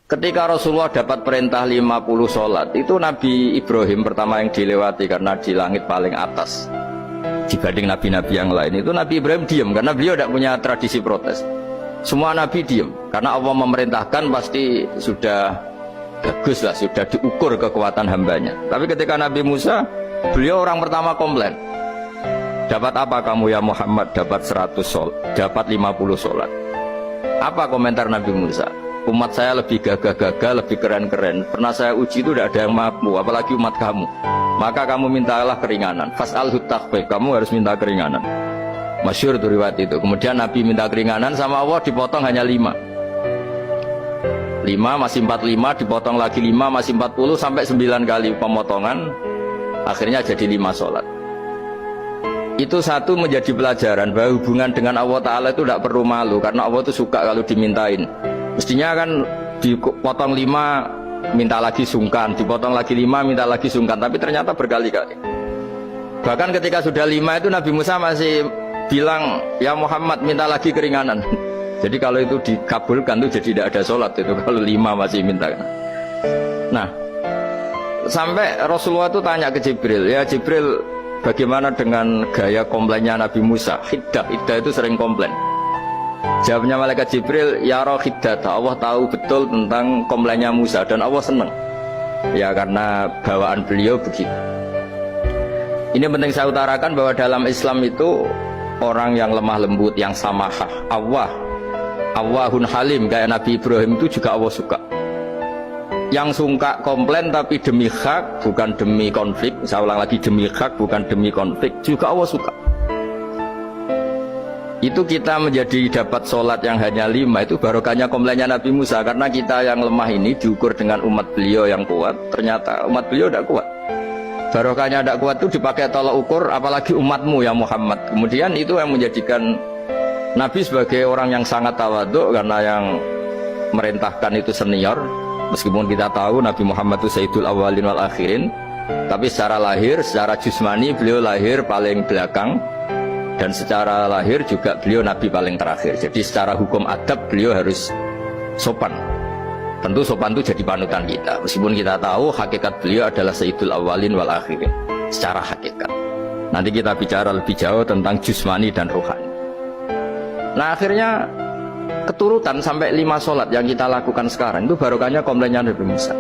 Ketika Rasulullah dapat perintah 50 sholat, itu Nabi Ibrahim pertama yang dilewati karena di langit paling atas dibanding nabi-nabi yang lain. Itu Nabi Ibrahim diam karena beliau tidak punya tradisi protes. Semua nabi diam karena Allah memerintahkan, pasti sudah bagus lah, sudah diukur kekuatan hambanya. Tapi ketika Nabi Musa, beliau orang pertama komplain. Dapat apa kamu ya Muhammad? Dapat 100 sholat, dapat 50 sholat. Apa komentar Nabi Musa? Umat saya lebih gagah-gagah, lebih keren-keren. Pernah saya uji itu tidak ada yang mampu, apalagi umat kamu. Maka kamu mintalah keringanan. Fas'alhut takhfif, kamu harus minta keringanan. Masyhur itu riwayat itu. Kemudian Nabi minta keringanan, sama Allah dipotong hanya 5. 5 masih 45, dipotong lagi 5 masih 40, sampai 9 kali pemotongan. Akhirnya jadi 5 sholat. Itu satu menjadi pelajaran bahwa hubungan dengan Allah Ta'ala itu tidak perlu malu, karena Allah itu suka kalau dimintain. Mestinya kan dipotong 5 minta lagi sungkan, dipotong lagi 5 minta lagi sungkan, tapi ternyata berkali-kali. Bahkan ketika sudah 5 itu Nabi Musa masih bilang, ya Muhammad minta lagi keringanan. Jadi kalau itu dikabulkan itu jadi tidak ada sholat itu, kalau 5 masih minta. Nah, sampai Rasulullah itu tanya ke Jibril, ya Jibril, bagaimana dengan gaya komplainnya Nabi Musa? Hiddah itu sering komplain. Jawabnya malaikat Jibril, ya roh hiddata, Allah tahu betul tentang komplainnya Musa dan Allah senang. Ya karena bawaan beliau begitu. Ini penting saya utarakan bahwa dalam Islam itu orang yang lemah lembut, yang samahah, Allahun halim kayak Nabi Ibrahim itu juga Allah suka. Yang suka komplain tapi demi hak, bukan demi konflik. Saya ulang lagi, demi hak bukan demi konflik, juga Allah suka. Itu kita menjadi dapat sholat yang hanya 5, itu barokahnya komplainnya Nabi Musa. Karena kita yang lemah ini diukur dengan umat beliau yang kuat, ternyata umat beliau tidak kuat. Barokahnya tidak kuat itu dipakai tolak ukur, apalagi umatmu ya Muhammad. Kemudian itu yang menjadikan Nabi sebagai orang yang sangat tawaduk, karena yang merintahkan itu senior. Meskipun kita tahu Nabi Muhammad itu Sayyidul Awwalin wal Akhirin, tapi secara lahir, secara jusmani beliau lahir paling belakang. Dan secara lahir juga beliau Nabi paling terakhir. Jadi secara hukum adab beliau harus sopan. Tentu sopan itu jadi panutan kita. Meskipun kita tahu hakikat beliau adalah Sayyidul Awwalin wal Akhirin secara hakikat. Nanti kita bicara lebih jauh tentang jusmani dan rohani. Nah akhirnya keturutan sampai 5 sholat yang kita lakukan sekarang itu barokahnya komplainnya Nabi Musa.